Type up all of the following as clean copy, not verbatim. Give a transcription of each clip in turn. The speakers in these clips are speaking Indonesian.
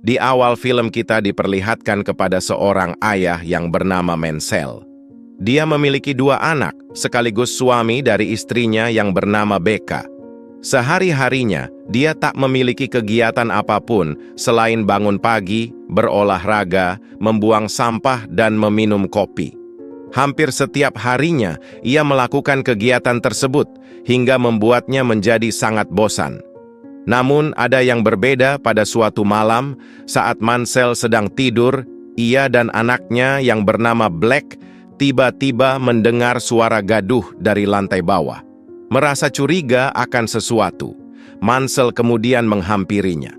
Di awal film kita diperlihatkan kepada seorang ayah yang bernama Mansell. Dia memiliki 2 anak, sekaligus suami dari istrinya yang bernama Becca. Sehari-harinya, dia tak memiliki kegiatan apapun selain bangun pagi, berolahraga, membuang sampah, dan meminum kopi. Hampir setiap harinya, ia melakukan kegiatan tersebut hingga membuatnya menjadi sangat bosan. Namun, ada yang berbeda pada suatu malam saat Mansell sedang tidur, ia dan anaknya yang bernama Black tiba-tiba mendengar suara gaduh dari lantai bawah. Merasa curiga akan sesuatu, Mansell kemudian menghampirinya.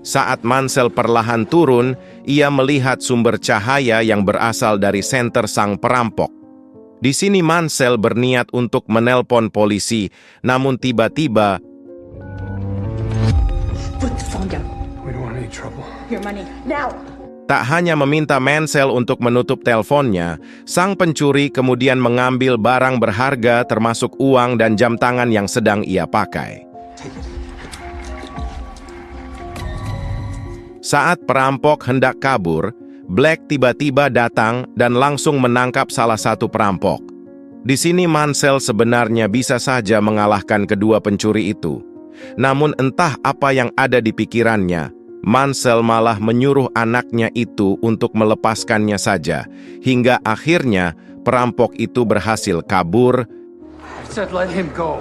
Saat Mansell perlahan turun, ia melihat sumber cahaya yang berasal dari senter sang perampok. Di sini Mansell berniat untuk menelpon polisi, namun tiba-tiba Put the phone down. We don't want any trouble. Your money, now! tak hanya meminta Mansell untuk menutup teleponnya, sang pencuri kemudian mengambil barang berharga termasuk uang dan jam tangan yang sedang ia pakai. Saat perampok hendak kabur, Black tiba-tiba datang dan langsung menangkap salah satu perampok. Di sini Mansell sebenarnya bisa saja mengalahkan kedua pencuri itu. Namun entah apa yang ada di pikirannya, Mansell malah menyuruh anaknya itu untuk melepaskannya saja, hingga akhirnya perampok itu berhasil kabur. I said let him go.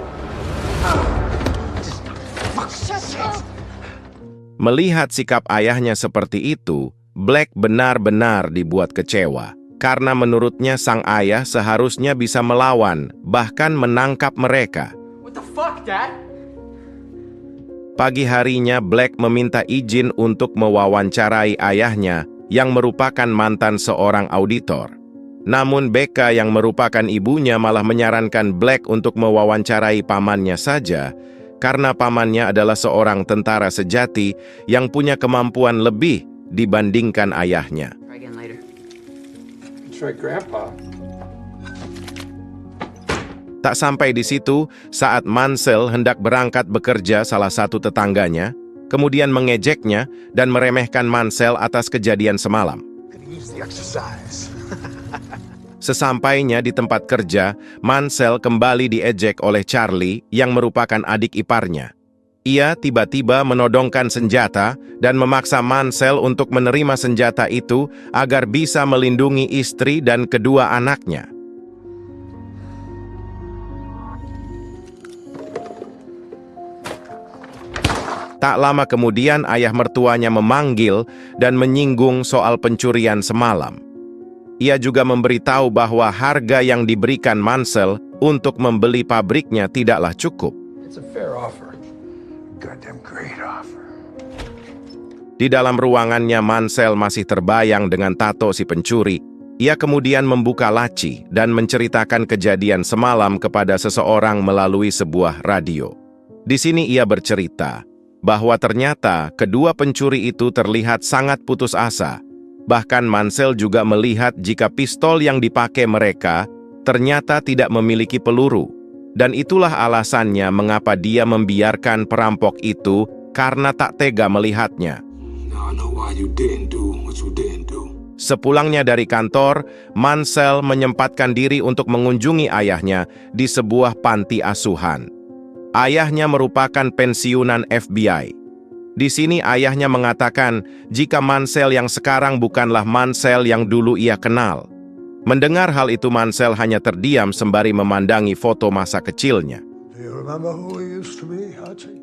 Melihat sikap ayahnya seperti itu, Black benar-benar dibuat kecewa. Karena menurutnya sang ayah seharusnya bisa melawan, bahkan menangkap mereka. What the fuck, Dad? Pagi harinya, Black meminta izin untuk mewawancarai ayahnya yang merupakan mantan seorang auditor. Namun Becca yang merupakan ibunya malah menyarankan Black untuk mewawancarai pamannya saja, karena pamannya adalah seorang tentara sejati yang punya kemampuan lebih dibandingkan ayahnya. Try again later. Try Grandpa. Tak sampai di situ, saat Mansell hendak berangkat bekerja salah satu tetangganya, kemudian mengejeknya dan meremehkan Mansell atas kejadian semalam. Sesampainya di tempat kerja, Mansell kembali diejek oleh Charlie yang merupakan adik iparnya. Ia tiba-tiba menodongkan senjata dan memaksa Mansell untuk menerima senjata itu agar bisa melindungi istri dan kedua anaknya. Tak lama kemudian ayah mertuanya memanggil dan menyinggung soal pencurian semalam. Ia juga memberitahu bahwa harga yang diberikan Mansell untuk membeli pabriknya tidaklah cukup. It's a fair offer. Goddamn great offer. Di dalam ruangannya Mansell masih terbayang dengan tato si pencuri. Ia kemudian membuka laci dan menceritakan kejadian semalam kepada seseorang melalui sebuah radio. Di sini ia bercerita bahwa ternyata kedua pencuri itu terlihat sangat putus asa. Bahkan Mansell juga melihat jika pistol yang dipakai mereka ternyata tidak memiliki peluru. Dan itulah alasannya mengapa dia membiarkan perampok itu karena tak tega melihatnya. Sepulangnya dari kantor, Mansell menyempatkan diri untuk mengunjungi ayahnya di sebuah panti asuhan. Ayahnya merupakan pensiunan FBI. Di sini ayahnya mengatakan jika Mansell yang sekarang bukanlah Mansell yang dulu ia kenal. Mendengar hal itu Mansell hanya terdiam sembari memandangi foto masa kecilnya.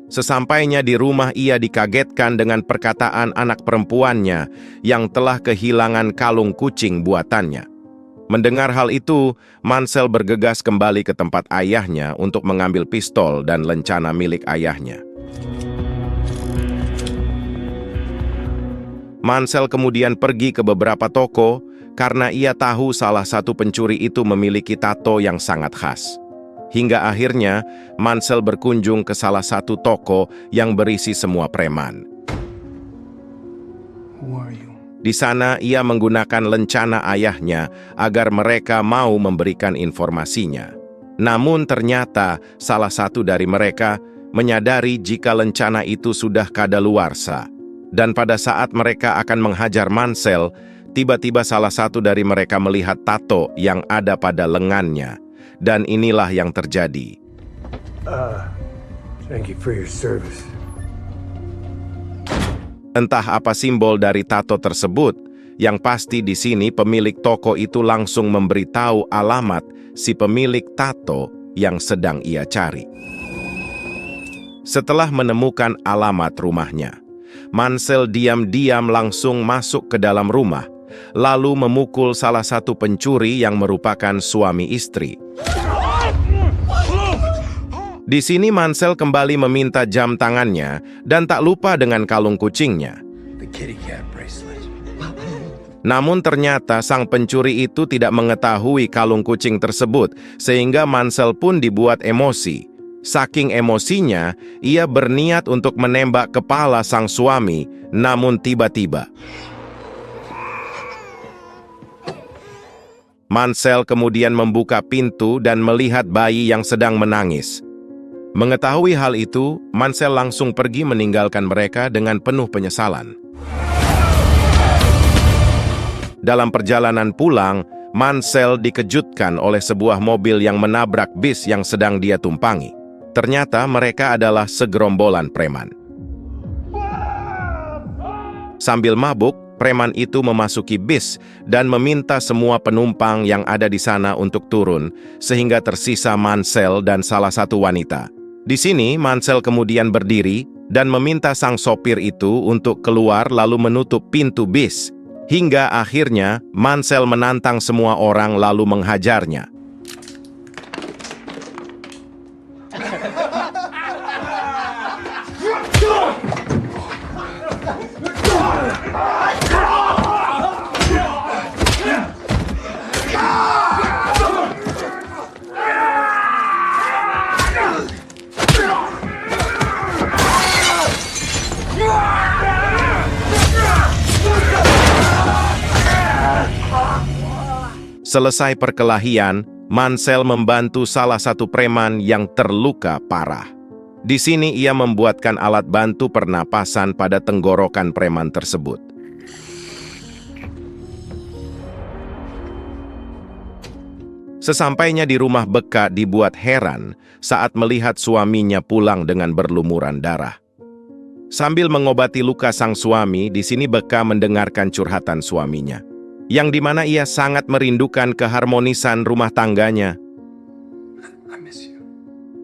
Sesampainya di rumah ia dikagetkan dengan perkataan anak perempuannya yang telah kehilangan kalung kucing buatannya. Mendengar hal itu, Mansell bergegas kembali ke tempat ayahnya untuk mengambil pistol dan lencana milik ayahnya. Mansell kemudian pergi ke beberapa toko karena ia tahu salah satu pencuri itu memiliki tato yang sangat khas. Hingga akhirnya, Mansell berkunjung ke salah satu toko yang berisi semua preman. Who are you? Di sana ia menggunakan lencana ayahnya agar mereka mau memberikan informasinya. Namun ternyata salah satu dari mereka menyadari jika lencana itu sudah kadaluarsa. Dan pada saat mereka akan menghajar Mansell, tiba-tiba salah satu dari mereka melihat tato yang ada pada lengannya. Dan inilah yang terjadi. Thank you for your service. Entah apa simbol dari tato tersebut, yang pasti di sini pemilik toko itu langsung memberitahu alamat si pemilik tato yang sedang ia cari. Setelah menemukan alamat rumahnya, Mansell diam-diam langsung masuk ke dalam rumah, lalu memukul salah satu pencuri yang merupakan suami istri. Di sini Mansell kembali meminta jam tangannya dan tak lupa dengan kalung kucingnya. The kitty cat bracelet. Namun ternyata sang pencuri itu tidak mengetahui kalung kucing tersebut, sehingga Mansell pun dibuat emosi. Saking emosinya, ia berniat untuk menembak kepala sang suami, namun tiba-tiba Mansell kemudian membuka pintu dan melihat bayi yang sedang menangis. Mengetahui hal itu, Mansell langsung pergi meninggalkan mereka dengan penuh penyesalan. Dalam perjalanan pulang, Mansell dikejutkan oleh sebuah mobil yang menabrak bis yang sedang dia tumpangi. Ternyata mereka adalah segerombolan preman. Sambil mabuk, preman itu memasuki bis dan meminta semua penumpang yang ada di sana untuk turun, sehingga tersisa Mansell dan salah satu wanita. Di sini, Mansell kemudian berdiri dan meminta sang sopir itu untuk keluar lalu menutup pintu bis. Hingga akhirnya, Mansell menantang semua orang lalu menghajarnya. Selesai perkelahian, Mansell membantu salah satu preman yang terluka parah. Di sini ia membuatkan alat bantu pernapasan pada tenggorokan preman tersebut. Sesampainya di rumah, Beka dibuat heran saat melihat suaminya pulang dengan berlumuran darah. Sambil mengobati luka sang suami, di sini Beka mendengarkan curhatan suaminya, yang dimana ia sangat merindukan keharmonisan rumah tangganya. I miss you.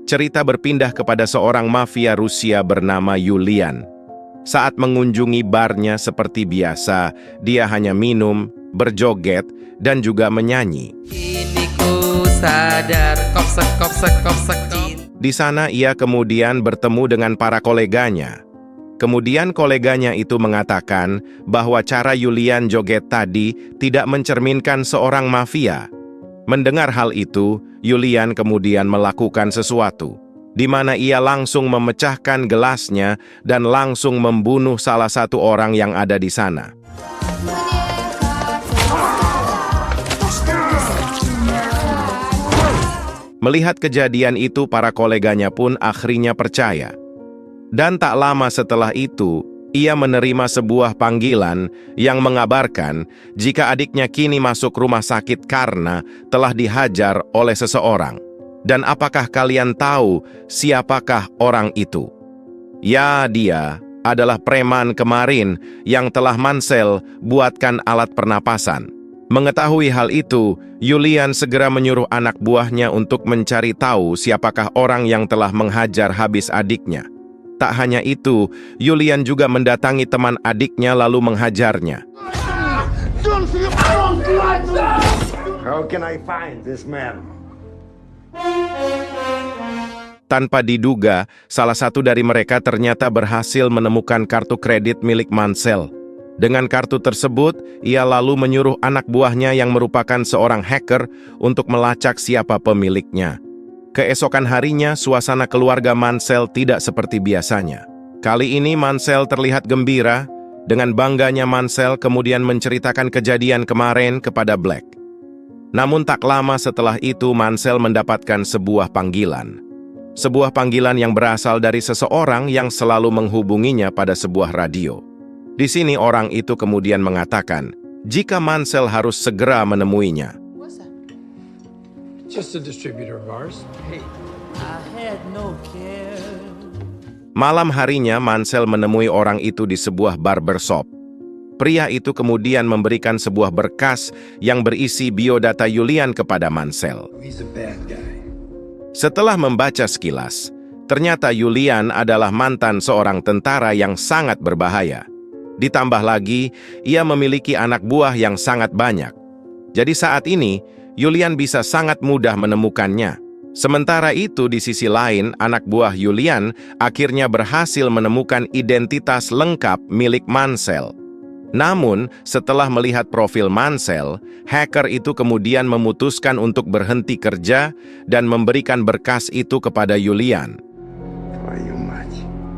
Cerita berpindah kepada seorang mafia Rusia bernama Yulian. Saat mengunjungi barnya seperti biasa, dia hanya minum, berjoget, dan juga menyanyi. Kini ku sadar, kopsek. Di sana ia kemudian bertemu dengan para koleganya. Kemudian koleganya itu mengatakan bahwa cara Yulian joget tadi tidak mencerminkan seorang mafia. Mendengar hal itu, Yulian kemudian melakukan sesuatu, di mana ia langsung memecahkan gelasnya dan langsung membunuh salah satu orang yang ada di sana. Melihat kejadian itu, para koleganya pun akhirnya percaya. Dan tak lama setelah itu, ia menerima sebuah panggilan yang mengabarkan jika adiknya kini masuk rumah sakit karena telah dihajar oleh seseorang. Dan apakah kalian tahu siapakah orang itu? Ya, dia adalah preman kemarin yang telah Mansell buatkan alat pernapasan. Mengetahui hal itu, Yulian segera menyuruh anak buahnya untuk mencari tahu siapakah orang yang telah menghajar habis adiknya. Tak hanya itu, Yulian juga mendatangi teman adiknya lalu menghajarnya. How can I find this man? Tanpa diduga, salah satu dari mereka ternyata berhasil menemukan kartu kredit milik Mansell. Dengan kartu tersebut, ia lalu menyuruh anak buahnya yang merupakan seorang hacker untuk melacak siapa pemiliknya. Keesokan harinya, suasana keluarga Mansell tidak seperti biasanya. Kali ini Mansell terlihat gembira. Dengan bangganya Mansell kemudian menceritakan kejadian kemarin kepada Black. Namun tak lama setelah itu Mansell mendapatkan sebuah panggilan. Sebuah panggilan yang berasal dari seseorang yang selalu menghubunginya pada sebuah radio. Di sini orang itu kemudian mengatakan, jika Mansell harus segera menemuinya. Just a distributor of ours. Malam harinya, Mansell menemui orang itu di sebuah barbershop. Pria itu kemudian memberikan sebuah berkas yang berisi biodata Julian kepada Mansell. He's a bad guy. Setelah membaca sekilas, ternyata Julian adalah mantan seorang tentara yang sangat berbahaya. Ditambah lagi, ia memiliki anak buah yang sangat banyak. Jadi saat ini, Julian bisa sangat mudah menemukannya. Sementara itu, di sisi lain, anak buah Julian akhirnya berhasil menemukan identitas lengkap milik Mansell. Namun, setelah melihat profil Mansell, hacker itu kemudian memutuskan untuk berhenti kerja dan memberikan berkas itu kepada Julian. Твою мать.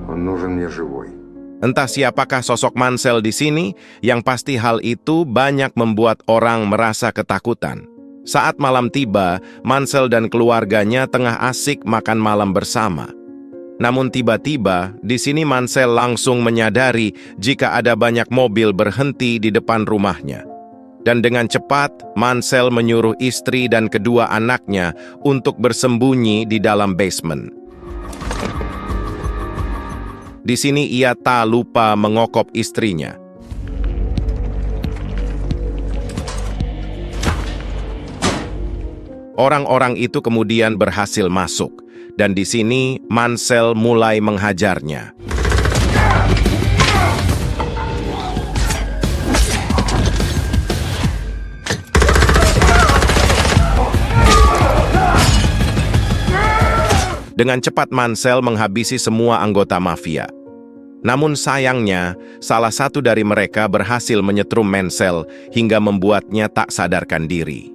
Он нужен мне живой. Entah siapakah sosok Mansell di sini, yang pasti hal itu banyak membuat orang merasa ketakutan. Saat malam tiba, Mansell dan keluarganya tengah asik makan malam bersama. Namun tiba-tiba, di sini Mansell langsung menyadari jika ada banyak mobil berhenti di depan rumahnya. Dan dengan cepat, Mansell menyuruh istri dan kedua anaknya untuk bersembunyi di dalam basement. Di sini ia tak lupa mengokop istrinya. Orang-orang itu kemudian berhasil masuk, dan di sini Mansell mulai menghajarnya. Dengan cepat Mansell menghabisi semua anggota mafia. Namun sayangnya, salah satu dari mereka berhasil menyetrum Mansell hingga membuatnya tak sadarkan diri.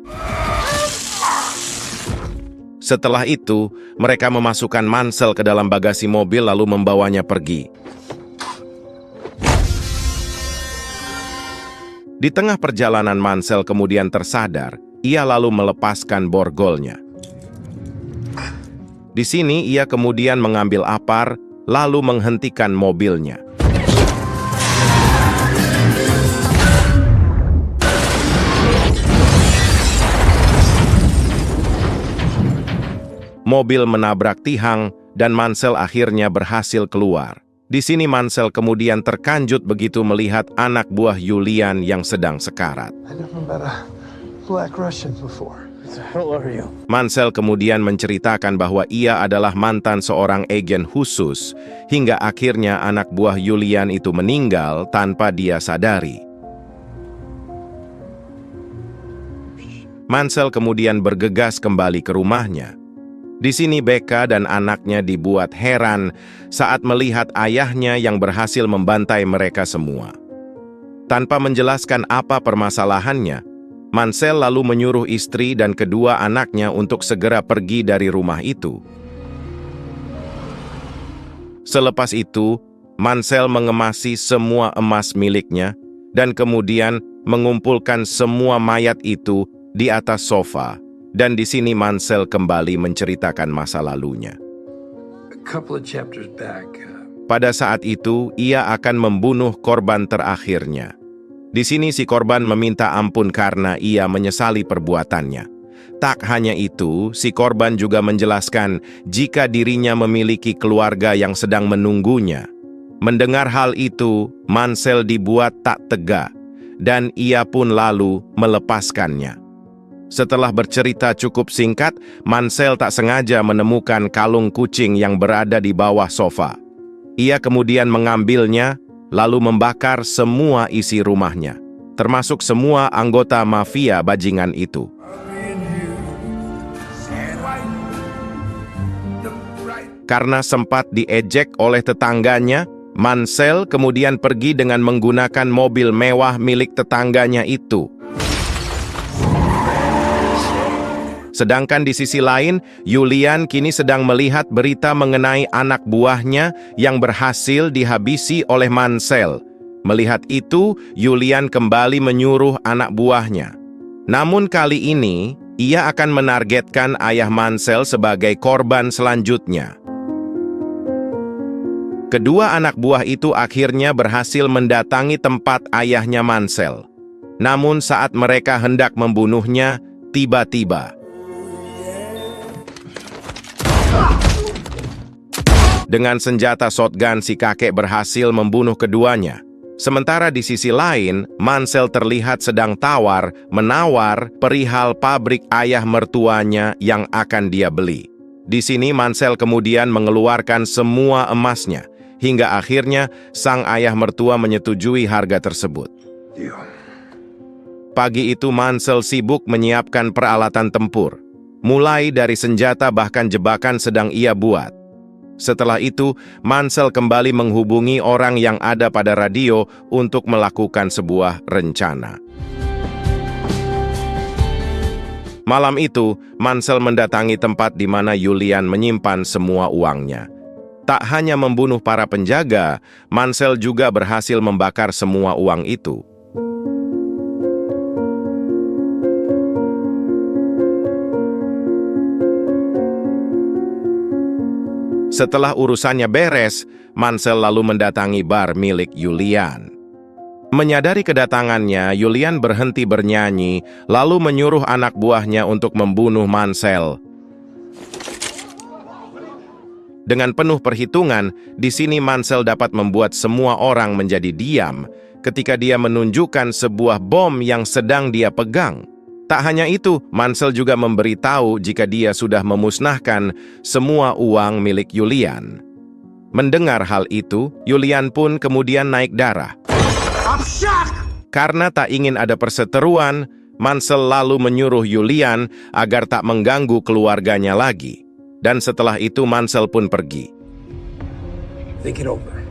Setelah itu, mereka memasukkan Mansell ke dalam bagasi mobil lalu membawanya pergi. Di tengah perjalanan Mansell kemudian tersadar, ia lalu melepaskan borgolnya. Di sini ia kemudian mengambil apar, lalu menghentikan mobilnya. Mobil menabrak tiang dan Mansell akhirnya berhasil keluar. Di sini Mansell kemudian terkanjut begitu melihat anak buah Julian yang sedang sekarat. I never met a black Russian before. Who the hell are you? Mansell kemudian menceritakan bahwa ia adalah mantan seorang agen khusus, hingga akhirnya anak buah Julian itu meninggal tanpa dia sadari. Mansell kemudian bergegas kembali ke rumahnya. Di sini Becca dan anaknya dibuat heran saat melihat ayahnya yang berhasil membantai mereka semua. Tanpa menjelaskan apa permasalahannya, Mansell lalu menyuruh istri dan kedua anaknya untuk segera pergi dari rumah itu. Selepas itu, Mansell mengemasi semua emas miliknya dan kemudian mengumpulkan semua mayat itu di atas sofa. Dan di sini Mansell kembali menceritakan masa lalunya. A couple of chapters back, Pada saat itu, ia akan membunuh korban terakhirnya. Di sini si korban meminta ampun karena ia menyesali perbuatannya. Tak hanya itu, si korban juga menjelaskan jika dirinya memiliki keluarga yang sedang menunggunya. Mendengar hal itu, Mansell dibuat tak tega, dan ia pun lalu melepaskannya. Setelah bercerita cukup singkat, Mansell tak sengaja menemukan kalung kucing yang berada di bawah sofa. Ia kemudian mengambilnya, lalu membakar semua isi rumahnya, termasuk semua anggota mafia bajingan itu. Karena sempat diejek oleh tetangganya, Mansell kemudian pergi dengan menggunakan mobil mewah milik tetangganya itu. Sedangkan di sisi lain, Julian kini sedang melihat berita mengenai anak buahnya yang berhasil dihabisi oleh Mansell. Melihat itu, Julian kembali menyuruh anak buahnya. Namun kali ini, ia akan menargetkan ayah Mansell sebagai korban selanjutnya. Kedua anak buah itu akhirnya berhasil mendatangi tempat ayahnya Mansell. Namun saat mereka hendak membunuhnya, tiba-tiba dengan senjata shotgun si kakek berhasil membunuh keduanya. Sementara di sisi lain, Mansell terlihat sedang menawar perihal pabrik ayah mertuanya yang akan dia beli. Di sini Mansell kemudian mengeluarkan semua emasnya, hingga akhirnya sang ayah mertua menyetujui harga tersebut. Deal. Pagi itu Mansell sibuk menyiapkan peralatan tempur, mulai dari senjata bahkan jebakan sedang ia buat. Setelah itu, Mansell kembali menghubungi orang yang ada pada radio untuk melakukan sebuah rencana. Malam itu, Mansell mendatangi tempat di mana Julian menyimpan semua uangnya. Tak hanya membunuh para penjaga, Mansell juga berhasil membakar semua uang itu. Setelah urusannya beres, Mansell lalu mendatangi bar milik Julian. Menyadari kedatangannya, Julian berhenti bernyanyi, lalu menyuruh anak buahnya untuk membunuh Mansell. Dengan penuh perhitungan, di sini Mansell dapat membuat semua orang menjadi diam ketika dia menunjukkan sebuah bom yang sedang dia pegang. Tak hanya itu, Mansell juga memberitahu jika dia sudah memusnahkan semua uang milik Julian. Mendengar hal itu, Julian pun kemudian naik darah. Karena tak ingin ada perseteruan, Mansell lalu menyuruh Julian agar tak mengganggu keluarganya lagi. Dan setelah itu Mansell pun pergi. Think it over.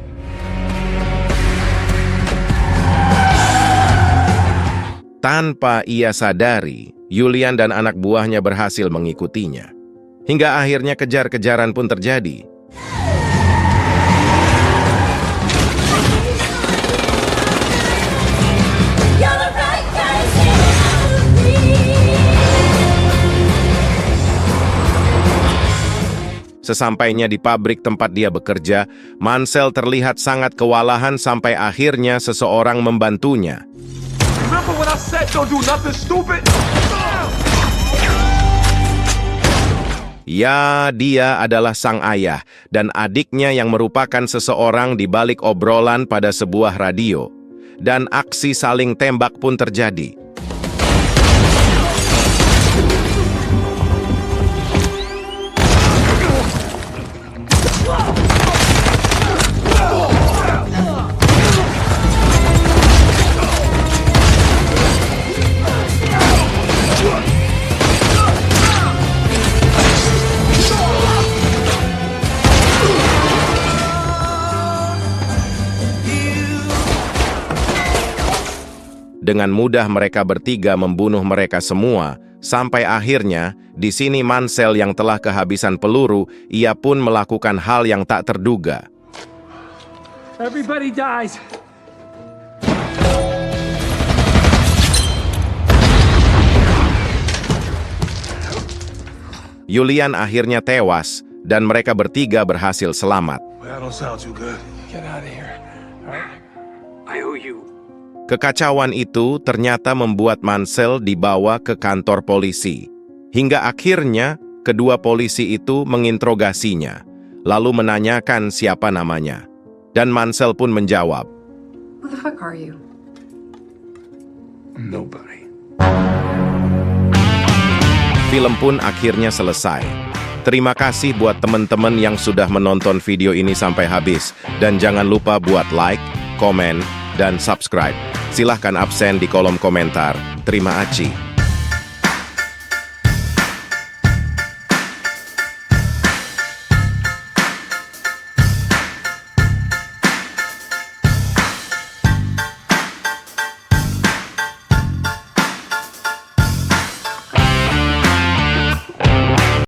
Tanpa ia sadari, Julian dan anak buahnya berhasil mengikutinya. Hingga akhirnya kejar-kejaran pun terjadi. Sesampainya di pabrik tempat dia bekerja, Mansell terlihat sangat kewalahan sampai akhirnya seseorang membantunya. Remember when I said don't do nothing stupid? Ya, dia adalah sang ayah dan adiknya yang merupakan seseorang di balik obrolan pada sebuah radio. Dan aksi saling tembak pun terjadi. Dengan mudah mereka bertiga membunuh mereka semua, sampai akhirnya di sini Mansell yang telah kehabisan peluru, ia pun melakukan hal yang tak terduga. Everybody dies. Julian akhirnya tewas dan mereka bertiga berhasil selamat. Well, that don't sound too good. Get out of here. All right? I owe you. Kekacauan itu ternyata membuat Mansell dibawa ke kantor polisi. Hingga akhirnya, kedua polisi itu menginterogasinya, lalu menanyakan siapa namanya. Dan Mansell pun menjawab, Who the fuck are you? Nobody. Film pun akhirnya selesai. Terima kasih buat teman-teman yang sudah menonton video ini sampai habis. Dan jangan lupa buat like, komen, dan subscribe. Silahkan absen di kolom komentar. Terima kasih.